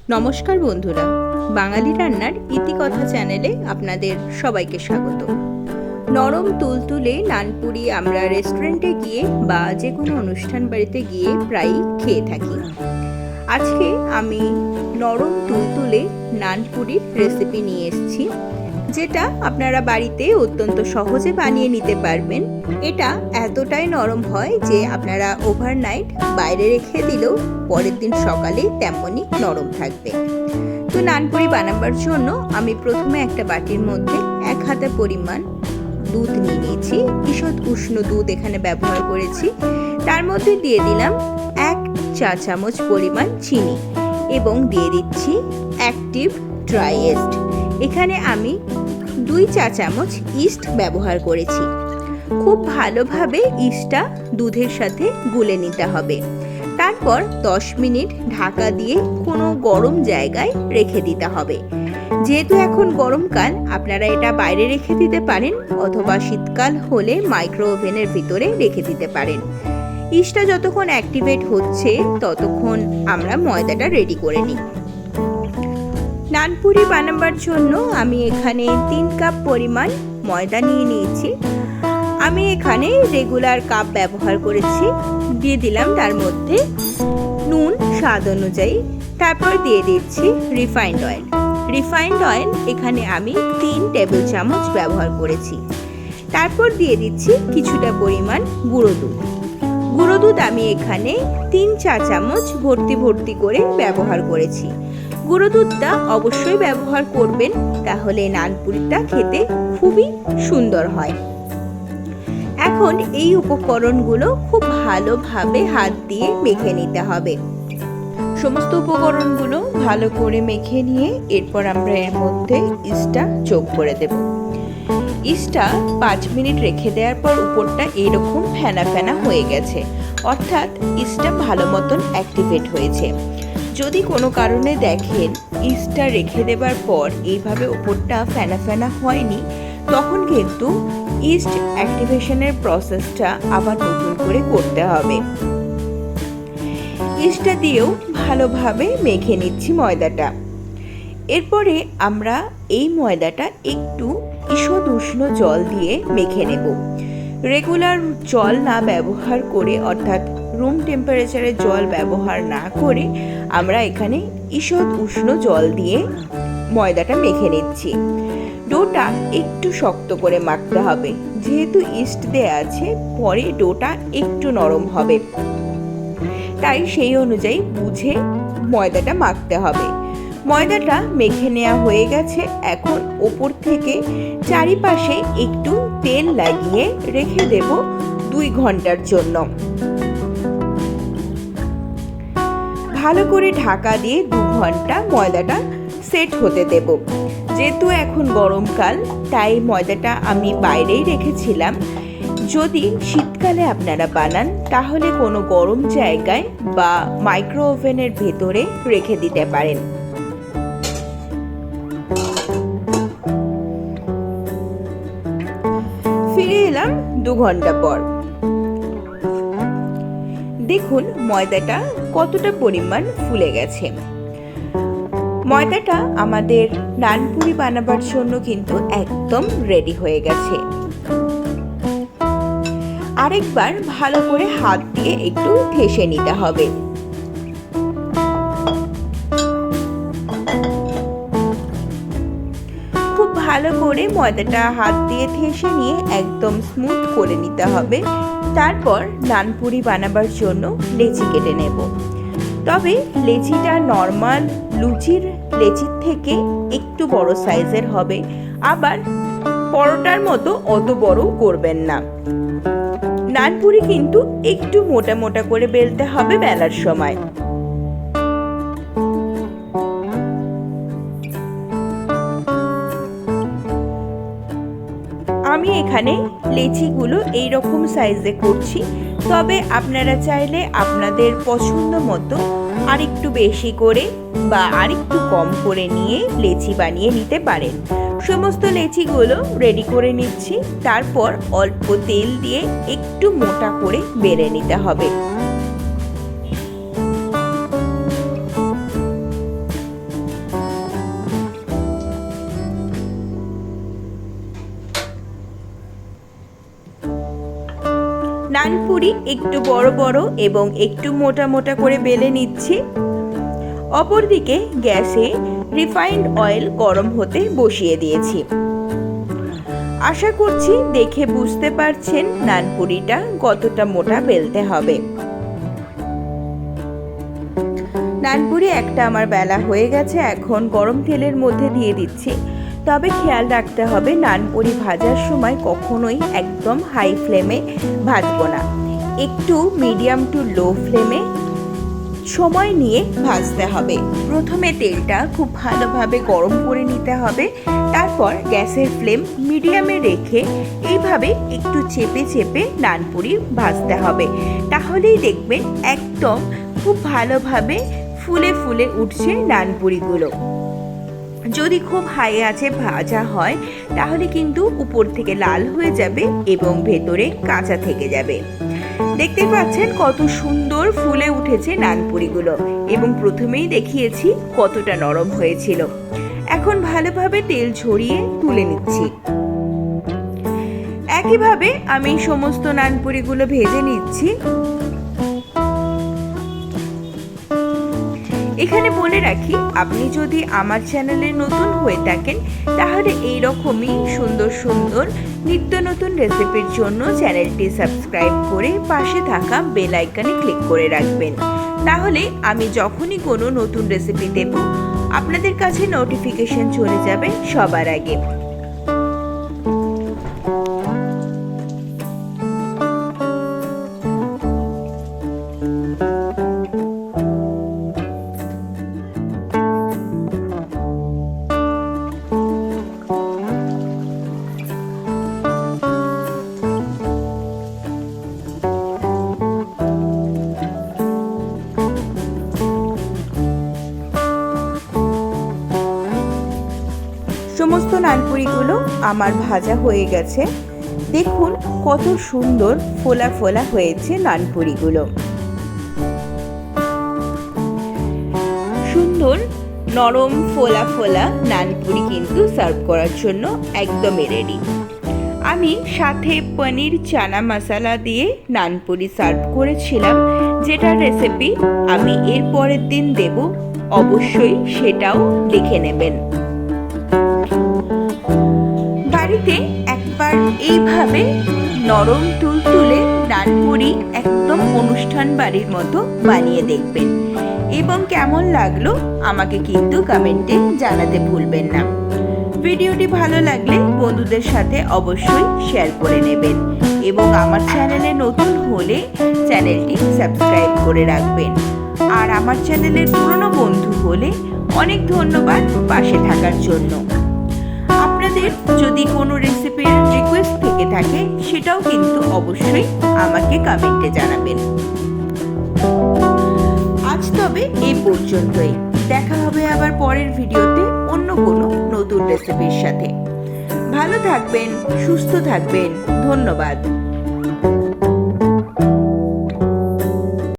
নমস্কার বন্ধুরা, বাঙালি রান্নার ইতিকথা চ্যানেলে আপনাদের সবাইকে স্বাগত। নরম তুলতুলে নানপুরি আমরা রেস্টুরেন্টে গিয়ে বা যে কোনো অনুষ্ঠান বাড়িতে গিয়ে প্রায়ই খেয়ে থাকি। আজকে আমি নরম তুলতুলে নানপুরির রেসিপি নিয়ে এসেছি, যেটা আপনারা বাড়িতে অত্যন্ত সহজে বানিয়ে নিতে পারবেন। এটা এতটাই নরম হয় যে আপনারা ওভারনাইট বাইরে রেখে দিলেও পরের দিন সকালে তেমনই নরম থাকবে। তো নানপুরি বানাবার জন্য আমি প্রথমে একটা বাটির মধ্যে 1 হাতা পরিমাণ দুধ নিয়ে নিয়েছি। ঈষৎ উষ্ণ দুধ এখানে ব্যবহার করেছি। তার মধ্যে দিয়ে দিলাম 1 চা চামচ পরিমাণ চিনি এবং দিয়ে দিচ্ছি অ্যাক্টিভ ড্রাই ইস্ট। এখানে আমি 2 চা চামচ ইস্ট ব্যবহার করেছি। খুব ভালোভাবে ইস্টটা দুধের সাথে গুলে নিতে হবে। তারপর 10 মিনিট ঢাকা দিয়ে কোনো গরম জায়গায় রেখে দিতে হবে। যেহেতু এখন গরমকাল, আপনারা এটা বাইরে রেখে দিতে পারেন অথবা শীতকাল হলে মাইক্রো ওভেনের ভিতরে রেখে দিতে পারেন। ইস্টটা যতক্ষণ অ্যাক্টিভেট হচ্ছে ততক্ষণ আমরা ময়দাটা রেডি করে নিই। নানপুরি বানাবার জন্য আমি এখানে 3 কাপ পরিমাণ ময়দা নিয়ে নিয়েছি। আমি এখানে রেগুলার কাপ ব্যবহার করেছি। দিয়ে দিলাম তার মধ্যে নুন স্বাদ অনুযায়ী। তারপর দিয়ে দিচ্ছি রিফাইন্ড অয়েল। রিফাইন্ড অয়েল এখানে আমি 3 টেবিল চামচ ব্যবহার করেছি। তারপর দিয়ে দিচ্ছি কিছুটা পরিমাণ গুঁড়ো দুধ। গুঁড়ো দুধ আমি এখানে 3 চা চামচ ভর্তি করে ব্যবহার করেছি। গুঁড়ো দুধটা অবশ্যই ব্যবহার করবেন, তাহলে নানপুরিটা খেতে খুবই সুন্দর হয়। এখন এই উপকরণগুলো খুব ভালোভাবে হাত দিয়ে মেখে নিতে হবে। সমস্ত উপকরণগুলো ভালো করে মেখে নিয়ে এরপর আমরা এর মধ্যে ইস্টটা যোগ করে দেব। ইস্টটা 5 মিনিট রেখে দেওয়ার পর উপরটা এরকম ফেনা ফেনা হয়ে গেছে, অর্থাৎ ইস্টটা ভালো মতন অ্যাক্টিভেট হয়েছে। যদি কোনো কারণে দেখেন ইস্টটা রেখে দেবার পর এইভাবে উপরটা ফেনা ফেনা হয়নি, তখন কিন্তু ইস্ট অ্যাক্টিভেশনের প্রসেসটা আবার নতুন করে করতে হবে। ইস্টটা দিয়েও ভালোভাবে মেখে নিচ্ছি ময়দাটা। এরপরে আমরা এই ময়দাটা একটু ঈষৎ উষ্ণ জল দিয়ে মেখে নেব। রেগুলার জল না ব্যবহার করে, অর্থাৎ রুম টেম্পারেচারের জল ব্যবহার না করে আমরা এখানে ঈষৎ উষ্ণ জল দিয়ে ময়দাটা মেখে নিচ্ছি। ডোটা একটু শক্ত করে মাখতে হবে, যেহেতু ইস্ট দেয়া আছে পরে ডোটা একটু নরম হবে, তাই সেই অনুযায়ী বুঝে ময়দাটা মাখতে হবে। ময়দাটা মেখে নেওয়া হয়ে গেছে। এখন ওপর থেকে চারিপাশে একটু তেল লাগিয়ে রেখে দেব 2 ঘন্টার জন্য। ভালো করে ঢাকা দিয়ে 2 ঘন্টা ময়দাটা সেট হতে দেব। যেহেতু এখন গরমকাল, তাই ময়দাটা আমি বাইরেই রেখেছিলাম। যদি শীতকালে আপনারা বানান তাহলে কোনো গরম জায়গায় বা মাইক্রো ওভেনের ভেতরে রেখে দিতে পারেন। ফিরে এলাম 2 ঘন্টা পর। দেখুন ময়দাটা কতটা পরিমাণ ফুলে গেছে। ময়দাটা আমাদের নানপুরি বানাবার জন্য কিন্তু একদম রেডি হয়ে গেছে। আরেকবার ভালো করে হাত দিয়ে একটু ঠেসে নিতে হবে। খুব ভালো করে ময়দাটা হাত দিয়ে ঠেসে নিয়ে একদম স্মুথ করে নিতে হবে। তারপর নানপুরি বানাবার জন্য লেচি কেটে নেব। তবে লেচিটা নর্মাল লুচির লেচির থেকে একটু বড় সাইজের হবে, আবার পরোটার মতো অত বড় করবেন না। নানপুরি কিন্তু একটু মোটা মোটা করে বেলতে হবে বেলার সময়। আমি এখানে লেচিগুলো এইরকম সাইজে করছি, তবে আপনারা চাইলে আপনাদের পছন্দ মতো আরেকটু বেশি করে বা আরেকটু কম করে নিয়ে লেচি বানিয়ে নিতে পারেন। সমস্ত লেচিগুলো রেডি করে নিচ্ছি। তারপর অল্প তেল দিয়ে একটু মোটা করে বেলে নিতে হবে। নানপুরি একটু বড় বড় এবং একটু মোটা মোটা করে বেলে নিচ্ছি। অপরদিকে গ্যাসে রিফাইন্ড অয়েল গরম হতে বসিয়ে দিয়েছি। আশা করছি দেখে বুঝতে পারছেন নানপুরিটা কতটা মোটা বেলতে হবে। নানপুরি একটা আমার বেলা হয়ে গেছে, এখন গরম তেলের মধ্যে দিয়ে দিচ্ছি। তবে খেয়াল রাখতে হবে নানপুরি ভাজার সময় কখনোই একদম হাই ফ্লেমে ভাজবো না, একটু মিডিয়াম টু লো ফ্লেমে সময় নিয়ে ভাজতে হবে। প্রথমে তেলটা খুব ভালোভাবে গরম করে নিতে হবে, তারপর গ্যাসের ফ্লেম মিডিয়ামে রেখে এইভাবে একটু চেপে চেপে নানপুরি ভাজতে হবে। তাহলেই দেখবেন একদম খুব ভালোভাবে ফুলে ফুলে উঠছে নানপুরিগুলো। যদি খুব হাই আছে ভাজা হয় তাহলে কিন্তু উপর থেকে লাল হয়ে যাবে এবং ভেতরে কাঁচা থেকে যাবে। দেখতে পাচ্ছেন কত সুন্দর ফুলে উঠেছে নানপুরিগুলো এবং প্রথমেই দেখিয়েছি কতটা নরম হয়েছিল। এখন ভালোভাবে তেল ছড়িয়ে তুলে নিচ্ছি। একইভাবে আমি সমস্ত নানপুরিগুলো ভেজে নিচ্ছি। এখানে বলে রাখি, আপনি যদি আমার চ্যানেলে নতুন হয়ে থাকেন তাহলে এইরকমই সুন্দর সুন্দর নিত্য নতুন রেসিপির জন্য চ্যানেলটি সাবস্ক্রাইব করে পাশে থাকা বেল আইকনে ক্লিক করে রাখবেন। তাহলে আমি যখনই কোনো নতুন রেসিপি দেব আপনাদের কাছে নোটিফিকেশন চলে যাবে সবার আগে। সমস্ত নানপুরিগুলো আমার ভাজা হয়ে গেছে। দেখুন কত সুন্দর ফোলা ফোলা হয়েছে নানপুরিগুলো। সুন্দর নরম ফোলা ফোলা নানপুরি কিন্তু সার্ভ করার জন্য একদমই রেডি। আমি সাথে পনির চানা মশলা দিয়ে নানপুরি সার্ভ করেছিলাম, যেটার রেসিপি আমি এর পরের দিন দেব, অবশ্যই সেটাও দেখে নেবেন। বাড়িতে একবার এইভাবে নরম তুলতুলে নানপুরি একদম অনুষ্ঠান বাড়ির মতো বানিয়ে দেখবেন এবং কেমন লাগলো আমাকে কিন্তু কমেন্টে জানাতে ভুলবেন না। ভিডিওটি ভালো লাগলে বন্ধুদের সাথে অবশ্যই শেয়ার করে নেবেন এবং আমার চ্যানেলে নতুন হলে চ্যানেলটি সাবস্ক্রাইব করে রাখবেন। আর আমার চ্যানেলের পুরনো বন্ধু হলে অনেক ধন্যবাদ পাশে থাকার জন্য। আপনাদের যদি কোনো রেসিপির রিকোয়েস্ট থেকে থাকে সেটাও কিন্তু অবশ্যই আমাকে কমেন্টে জানাবেন। আজ তবে এই পর্যন্তই, দেখা হবে আবার পরের ভিডিওতে অন্য কোনো নতুন রেসিপির সাথে। ভালো থাকবেন, সুস্থ থাকবেন, ধন্যবাদ।